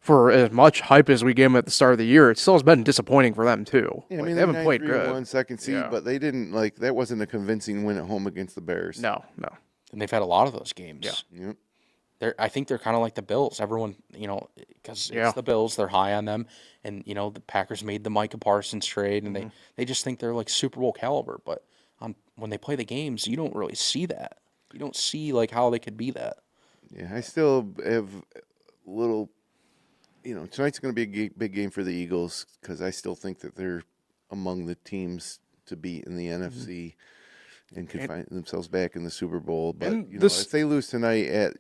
for as much hype as we gave them at the start of the year, it still has been disappointing for them too. Yeah, Like, I mean, they haven't played 9-3 good. One second seed, Yeah. but they didn't that wasn't a convincing win at home against the Bears. No. And they've had a lot of those games. Yeah. Yep. I think they're kind of like the Bills. Everyone, because it's the Bills, they're high on them. And, the Packers made the Micah Parsons trade, and they just think they're like Super Bowl caliber. But when they play the games, you don't really see that. You don't see like how they could be that. Yeah, I still have a little. Tonight's going to be a big game for the Eagles because I still think that they're among the teams to beat in the NFC and could find themselves back in the Super Bowl. But And if they lose tonight at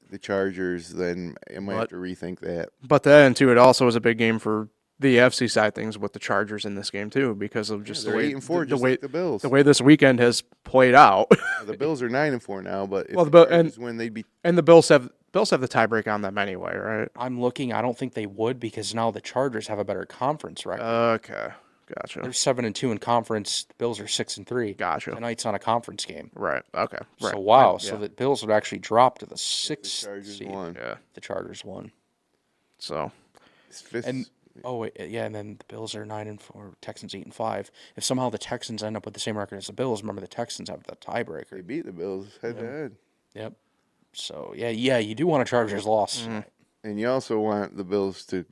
the Chargers, then I might have to rethink that. But then, too, it also was a big game for the AFC side things with the Chargers in this game, too, because of just they're the way 8-4, just like the Bills. The way this weekend has played out. The Bills are 9-4 now, but if the Chargers win, they'd be. And the Bills have the tiebreak on them anyway, right? I'm looking. I don't think they would because now the Chargers have a better conference record. Okay, gotcha. They're 7-2 in conference. The Bills are 6-3. Gotcha. Tonight's on a conference game. Right. Okay. Right. So wow. Yeah. So the Bills would actually drop to the sixth Chargers seed. won. Yeah. The Chargers won. So. And wait, yeah, and then the Bills are 9-4. Texans 8-5. If somehow the Texans end up with the same record as the Bills, remember the Texans have the tiebreaker. They beat the Bills head to head. Yep. So yeah, you do want a Chargers loss. And you also want the Bills to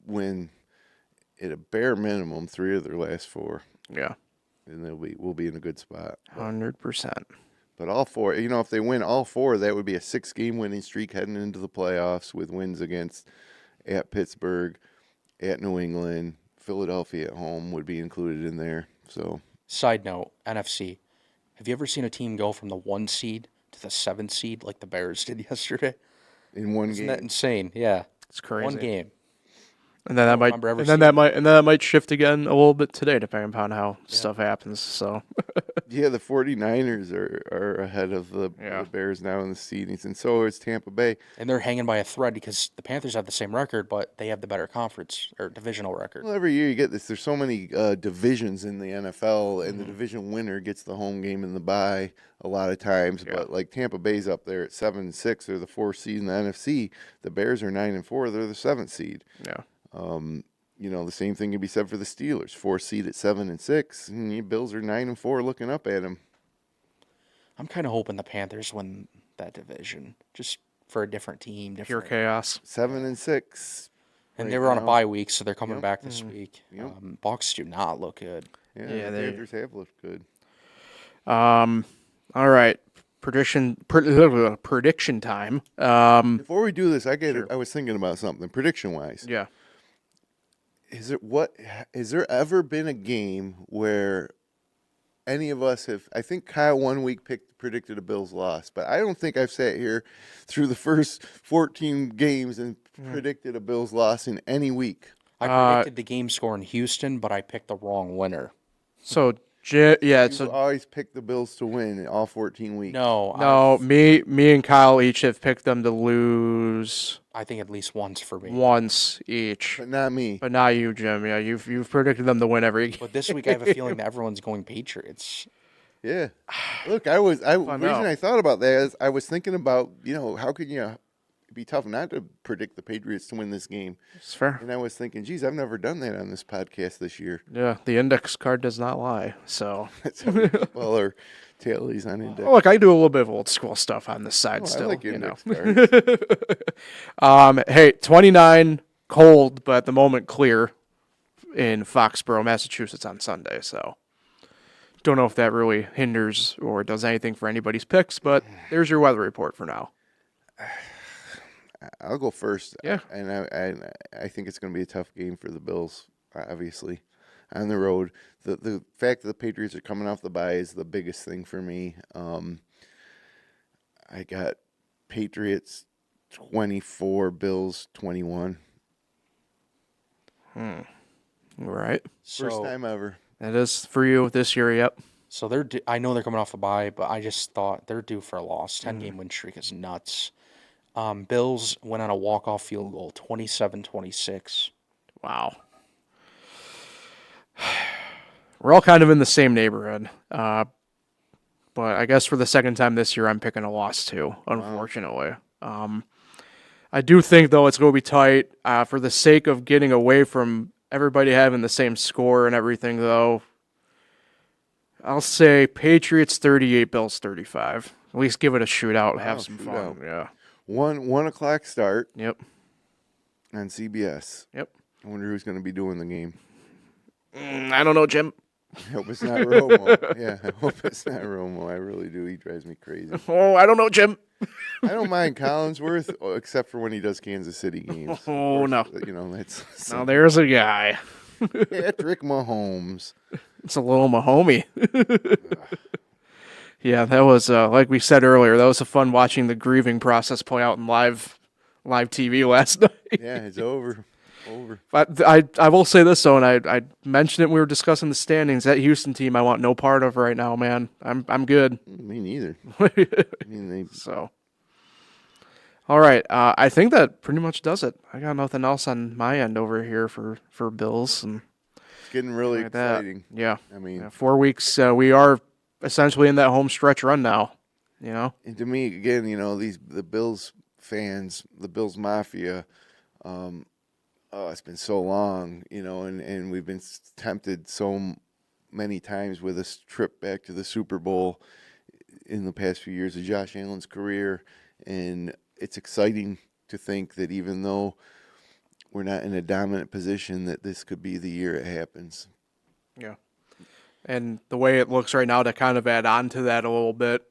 win at a bare minimum 3 of their last 4. Yeah. And we'll be in a good spot. 100%. But all 4, if they win all 4, that would be a 6-game winning streak heading into the playoffs with wins against at Pittsburgh, at New England, Philadelphia at home would be included in there. So, side note, NFC. Have you ever seen a team go from the 1 seed to the 7th seed like the Bears did yesterday? in one Isn't game, that insane? Yeah. It's crazy. 1 game. And then that might shift again a little bit today, depending upon how stuff happens. So, the 49ers are ahead of the Bears now in the seedings, and so is Tampa Bay. And they're hanging by a thread because the Panthers have the same record, but they have the better conference or divisional record. Well, every year you get this. There's so many divisions in the NFL, and the division winner gets the home game in the bye a lot of times. Yeah. But like Tampa Bay's up there at 7-6, they're the 4th seed in the NFC. The Bears are 9-4, they're the 7th seed. yeah. The same thing can be said for the Steelers, 4th seed at 7-6, and the Bills are 9-4, looking up at them. I'm kind of hoping the Panthers win that division just for a different team. Pure chaos. 7-6. And right they were on a now. bye week, so they're coming Yep. back this week. Yep. Bucs do not look good. Yeah, the Panthers have looked good. All right. Prediction time. Before we do this, I was thinking about something prediction wise. Yeah. Has there ever been a game where any of us have? I think Kyle 1 week predicted a Bills loss, but I don't think I've sat here through the first 14 games and predicted a Bills loss in any week. I predicted the game score in Houston, but I picked the wrong winner. So, You always pick the Bills to win in all 14 weeks. No, me and Kyle each have picked them to lose I think at least once for me. once each. But not me. But not you, Jim. Yeah, you've predicted them to win every game. But this week I have a feeling that everyone's going Patriots. Yeah. Look, the reason out. I thought about that is I was thinking about, how could you it'd be tough not to predict the Patriots to win this game. It's fair. And I was thinking, geez, I've never done that on this podcast this year. Yeah, the index card does not lie. So, That's how people are tailies on index. look, I do a little bit of old school stuff on this side still. I like you index know. cards. Hey, 29 cold, but at the moment clear in Foxborough, Massachusetts on Sunday. So, don't know if that really hinders or does anything for anybody's picks, but there's your weather report for now. I'll go first. Yeah. And I think it's going to be a tough game for the Bills, obviously, on the road. The fact that the Patriots are coming off the bye is the biggest thing for me. I got Patriots 24, Bills 21. All right. First time ever. That is for you this year, yep. So I know they're coming off a bye, but I just thought they're due for a loss. 10-game win streak is nuts. Bills went on a walk-off field goal, 27-26. Wow. We're all kind of in the same neighborhood. But I guess for the second time this year, I'm picking a loss too, unfortunately. I do think, though, it's going to be tight. For the sake of getting away from everybody having the same score and everything, though, I'll say Patriots 38, Bills 35. At least give it a shootout and have some fun. Yeah. 1 o'clock start. Yep. On CBS. Yep. I wonder who's going to be doing the game. I don't know, Jim. I hope it's not Romo. Yeah, I hope it's not Romo. I really do. He drives me crazy. Oh, I don't know, Jim. I don't mind Collinsworth, except for when he does Kansas City games. Oh, no. That's Now there's a guy. Patrick Mahomes. It's a little Mahomey. Yeah, that was like we said earlier. That was fun watching the grieving process play out in live TV last night. Yeah, it's over. Over. But I will say this though, and I mentioned it when we were discussing the standings. That Houston team, I want no part of right now, man. I'm good. Me neither. So, all right. I think that pretty much does it. I got nothing else on my end over here for Bills, and it's getting really like that. exciting. Yeah. I mean, 4 weeks. We are essentially in that home stretch run now. You know. And to me, again, the Bills fans, the Bills Mafia. It's been so long, and we've been tempted so many times with this trip back to the Super Bowl in the past few years of Josh Allen's career. And it's exciting to think that even though we're not in a dominant position, that this could be the year it happens. Yeah. And the way it looks right now, to kind of add on to that a little bit,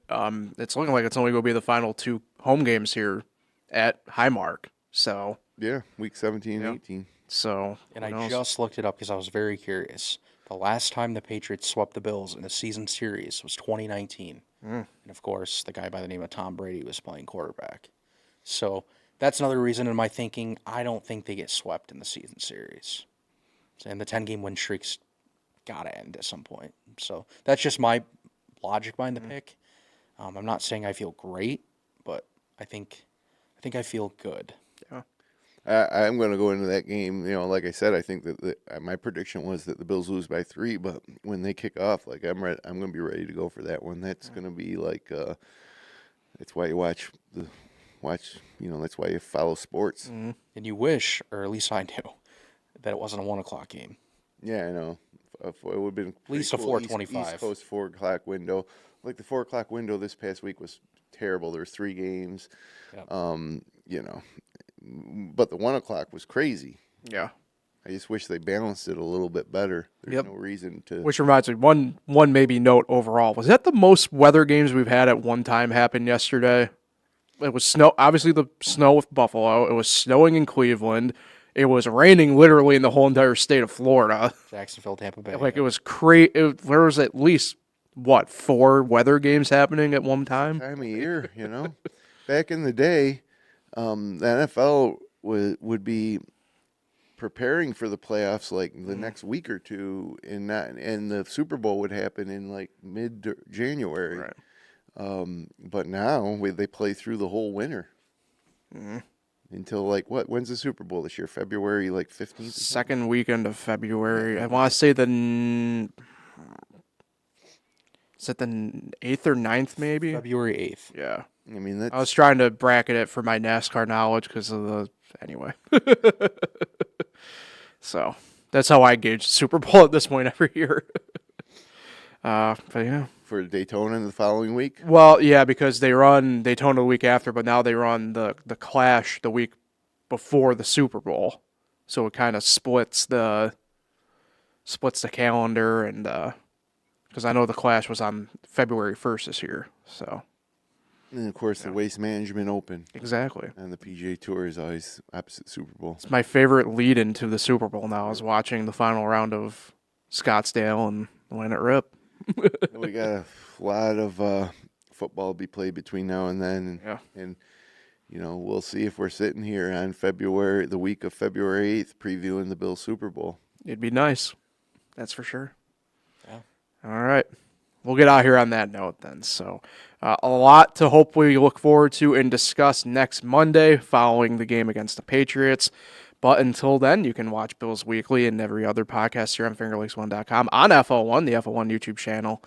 it's looking like it's only going to be the final 2 home games here at Highmark. So yeah, week 17 and 18. So, and I just looked it up because I was very curious. The last time the Patriots swept the Bills in a season series was 2019. And of course, the guy by the name of Tom Brady was playing quarterback. So that's another reason in my thinking I don't think they get swept in the season series. And the 10-game win streak's got to end at some point. So that's just my logic behind the pick. I'm not saying I feel great, but I think I feel good. Yeah. I'm going to go into that game. Like I said, I think that my prediction was that the Bills lose by 3. But when they kick off, I'm going to be ready to go for that one. That's going to be like that's why you watch. That's why you follow sports. Mm-hmm. And you wish, or at least I do, that it wasn't a 1:00 game. Yeah, I know. It would have been at least a 4:25 East Coast 4:00 window. Like the 4:00 window this past week was terrible. There was 3 games. Yep. But the 1:00 was crazy. Yeah. I just wish they balanced it a little bit better. There's no reason to. Which reminds me, one maybe note overall. Was that the most weather games we've had at one time happen yesterday? It was snow. Obviously, the snow with Buffalo. It was snowing in Cleveland. It was raining literally in the whole entire state of Florida. Jacksonville, Tampa Bay. It was crazy. There was at least, 4 weather games happening at one time? Time of year, Back in the day, the NFL would be preparing for the playoffs like the next week or two, and the Super Bowl would happen in like mid-January. Right. But now they play through the whole winter until when's the Super Bowl this year? February 15th. Second weekend of February. I want to say is it the 8th or 9th maybe? February 8th. Yeah. I mean, I was trying to bracket it for my NASCAR knowledge because of anyway. So that's how I gauge the Super Bowl at this point every year. But yeah. For Daytona the following week? Well, yeah, because they run Daytona the week after, but now they run the Clash the week before the Super Bowl. So it kind of splits the calendar, and because I know the Clash was on February 1st this year. So. And of course, the Waste Management Open. Exactly. And the PGA Tour is always opposite Super Bowl. It's my favorite lead into the Super Bowl now is watching the final round of Scottsdale and letting it rip. We got a lot of football to be played between now and then. And we'll see if we're sitting here on the week of February 8th, previewing the Bills Super Bowl. It'd be nice. That's for sure. Yeah. All right. We'll get out here on that note then. So a lot to hopefully look forward to and discuss next Monday following the game against the Patriots. But until then, you can watch Bills Weekly and every other podcast here on FingerLakes1.com, on FL1, the FL1 YouTube channel,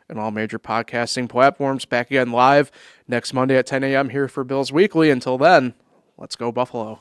and all major podcasting platforms. Back again live next Monday at 10 a.m. here for Bills Weekly. Until then, let's go Buffalo.